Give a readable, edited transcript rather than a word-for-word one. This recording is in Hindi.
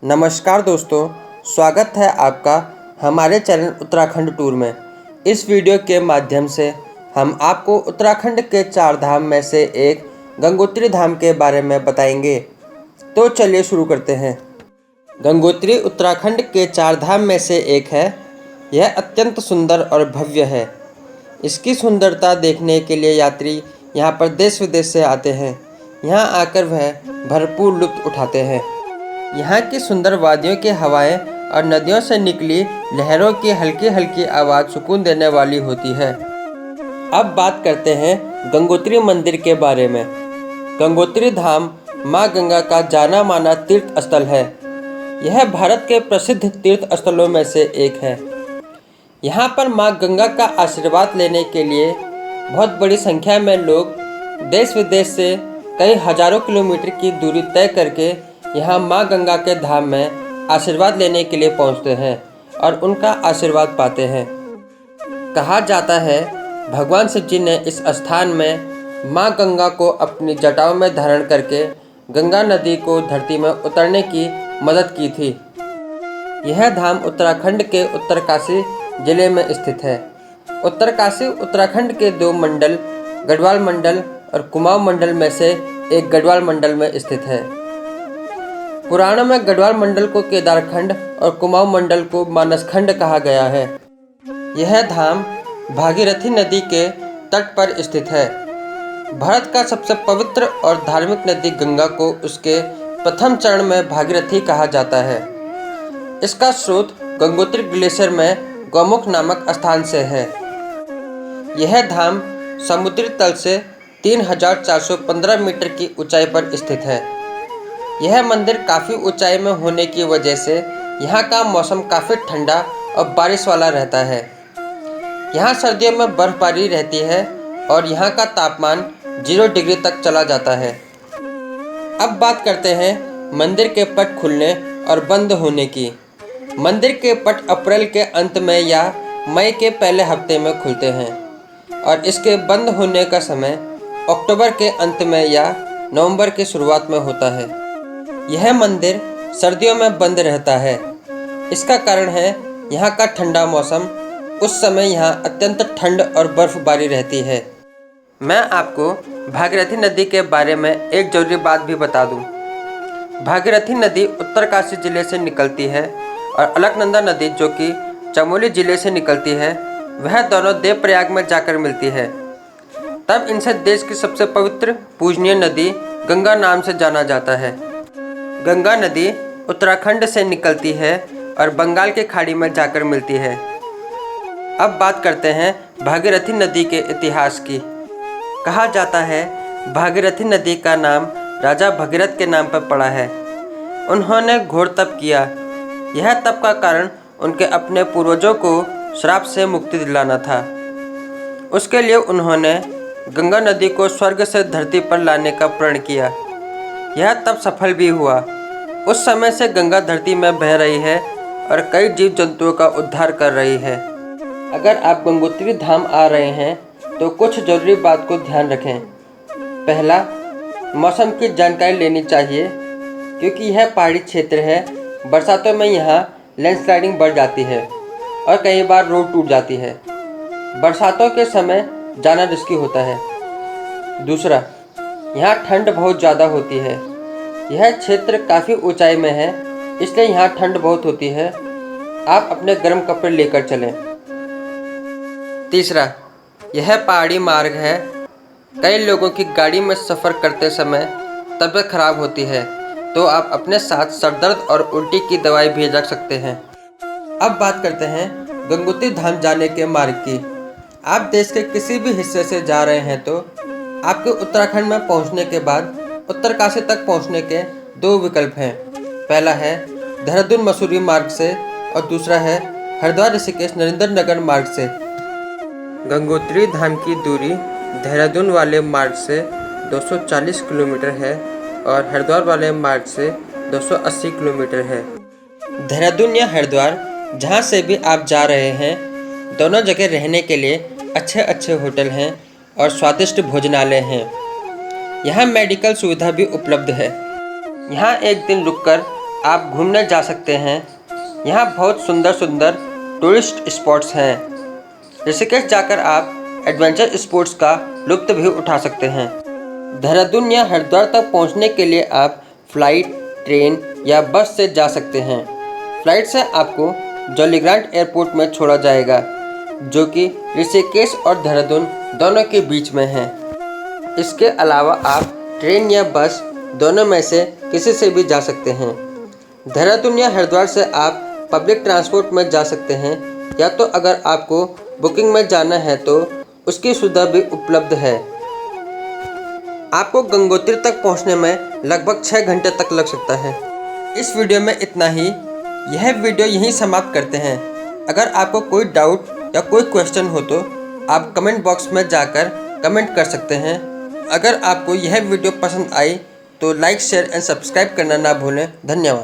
नमस्कार दोस्तों, स्वागत है आपका हमारे चैनल उत्तराखंड टूर में। इस वीडियो के माध्यम से हम आपको उत्तराखंड के 4 धाम में से एक गंगोत्री धाम के बारे में बताएंगे। तो चलिए शुरू करते हैं। गंगोत्री उत्तराखंड के 4 धाम में से एक है। यह अत्यंत सुंदर और भव्य है। इसकी सुंदरता देखने के लिए यात्री यहाँ पर देश विदेश से आते हैं। यहाँ आकर वह भरपूर लुत्फ उठाते हैं। यहाँ की सुंदर वादियों की हवाएं और नदियों से निकली लहरों की हल्की हल्की आवाज़ सुकून देने वाली होती है। अब बात करते हैं गंगोत्री मंदिर के बारे में। गंगोत्री धाम माँ गंगा का जाना माना तीर्थ स्थल है। यह भारत के प्रसिद्ध तीर्थ स्थलों में से एक है। यहाँ पर माँ गंगा का आशीर्वाद लेने के लिए बहुत बड़ी संख्या में लोग देश विदेश से कई हजारों किलोमीटर की दूरी तय करके यहाँ माँ गंगा के धाम में आशीर्वाद लेने के लिए पहुँचते हैं और उनका आशीर्वाद पाते हैं। कहा जाता है भगवान शिव जी ने इस स्थान में माँ गंगा को अपनी जटाओं में धारण करके गंगा नदी को धरती में उतरने की मदद की थी। यह धाम उत्तराखंड के उत्तरकाशी जिले में स्थित है। उत्तरकाशी उत्तराखंड के 2 मंडल गढ़वाल मंडल और कुमाऊं मंडल में से एक गढ़वाल मंडल में स्थित है। पुराणों में गढ़वाल मंडल को केदारखंड और कुमाऊं मंडल को मानसखंड कहा गया है। यह धाम भागीरथी नदी के तट पर स्थित है। भारत का सबसे पवित्र और धार्मिक नदी गंगा को उसके प्रथम चरण में भागीरथी कहा जाता है। इसका स्रोत गंगोत्री ग्लेशियर में गौमुख नामक स्थान से है। यह धाम समुद्री तल से 3415 मीटर की ऊंचाई पर स्थित है। यह मंदिर काफ़ी ऊंचाई में होने की वजह से यहाँ का मौसम काफ़ी ठंडा और बारिश वाला रहता है। यहाँ सर्दियों में बर्फबारी रहती है और यहाँ का तापमान 0 डिग्री तक चला जाता है। अब बात करते हैं मंदिर के पट खुलने और बंद होने की। मंदिर के पट अप्रैल के अंत में या मई के पहले हफ्ते में खुलते हैं और इसके बंद होने का समय अक्टूबर के अंत में या नवंबर की शुरुआत में होता है। यह मंदिर सर्दियों में बंद रहता है। इसका कारण है यहाँ का ठंडा मौसम। उस समय यहाँ अत्यंत ठंड और बर्फबारी रहती है। मैं आपको भागीरथी नदी के बारे में एक जरूरी बात भी बता दूँ। भागीरथी नदी उत्तरकाशी जिले से निकलती है और अलकनंदा नदी जो कि चमोली जिले से निकलती है, वह दोनों देवप्रयाग में जाकर मिलती है। तब इनसे देश की सबसे पवित्र पूजनीय नदी गंगा नाम से जाना जाता है। गंगा नदी उत्तराखंड से निकलती है और बंगाल की खाड़ी में जाकर मिलती है। अब बात करते हैं भागीरथी नदी के इतिहास की। कहा जाता है भागीरथी नदी का नाम राजा भगीरथ के नाम पर पड़ा है। उन्होंने घोर तप किया। यह तप का कारण उनके अपने पूर्वजों को श्राप से मुक्ति दिलाना था। उसके लिए उन्होंने गंगा नदी को स्वर्ग से धरती पर लाने का प्रण किया। यह तप सफल भी हुआ। उस समय से गंगा धरती में बह रही है और कई जीव जंतुओं का उद्धार कर रही है। अगर आप गंगोत्री धाम आ रहे हैं तो कुछ जरूरी बात को ध्यान रखें। पहला, मौसम की जानकारी लेनी चाहिए क्योंकि यह पहाड़ी क्षेत्र है। बरसातों में यहाँ लैंडस्लाइडिंग बढ़ जाती है और कई बार रोड टूट जाती है। बरसातों के समय जाना रिस्की होता है। दूसरा, यहाँ ठंड बहुत ज़्यादा होती है। यह क्षेत्र काफ़ी ऊंचाई में है, इसलिए यहाँ ठंड बहुत होती है। आप अपने गर्म कपड़े लेकर चलें। तीसरा, यह पहाड़ी मार्ग है। कई लोगों की गाड़ी में सफ़र करते समय तबीयत खराब होती है, तो आप अपने साथ सरदर्द और उल्टी की दवाई भी रख सकते हैं। अब बात करते हैं गंगोत्री धाम जाने के मार्ग की। आप देश के किसी भी हिस्से से जा रहे हैं तो आपके उत्तराखंड में पहुंचने के बाद उत्तरकाशी तक पहुंचने के 2 विकल्प हैं। पहला है देहरादून मसूरी मार्ग से और दूसरा है हरिद्वार ऋषिकेश नरेंद्रनगर मार्ग से। गंगोत्री धाम की दूरी देहरादून वाले मार्ग से 240 किलोमीटर है और हरिद्वार वाले मार्ग से 280 किलोमीटर है। देहरादून या हरिद्वार जहाँ से भी आप जा रहे हैं, दोनों जगह रहने के लिए अच्छे अच्छे होटल हैं और स्वादिष्ट भोजनालय हैं। यहाँ मेडिकल सुविधा भी उपलब्ध है। यहाँ एक दिन रुककर आप घूमने जा सकते हैं। यहाँ बहुत सुंदर सुंदर टूरिस्ट स्पॉट्स हैं। ऋषिकेश जाकर आप एडवेंचर स्पोर्ट्स का लुत्फ़ भी उठा सकते हैं। देहरादून या हरिद्वार तक पहुँचने के लिए आप फ्लाइट, ट्रेन या बस से जा सकते हैं। फ्लाइट से आपको जॉलीग्रांट एयरपोर्ट में छोड़ा जाएगा, जो कि ऋषिकेश और देहरादून दोनों के बीच में है। इसके अलावा आप ट्रेन या बस दोनों में से किसी से भी जा सकते हैं। देहरादून या हरिद्वार से आप पब्लिक ट्रांसपोर्ट में जा सकते हैं, या तो अगर आपको बुकिंग में जाना है तो उसकी सुविधा भी उपलब्ध है। आपको गंगोत्री तक पहुंचने में लगभग 6 घंटे तक लग सकता है। इस वीडियो में इतना ही। यह वीडियो यहीं समाप्त करते हैं। अगर आपको कोई डाउट या कोई क्वेश्चन हो तो आप कमेंट बॉक्स में जाकर कमेंट कर सकते हैं। अगर आपको यह वीडियो पसंद आई तो लाइक, शेयर एंड सब्सक्राइब करना ना भूलें। धन्यवाद।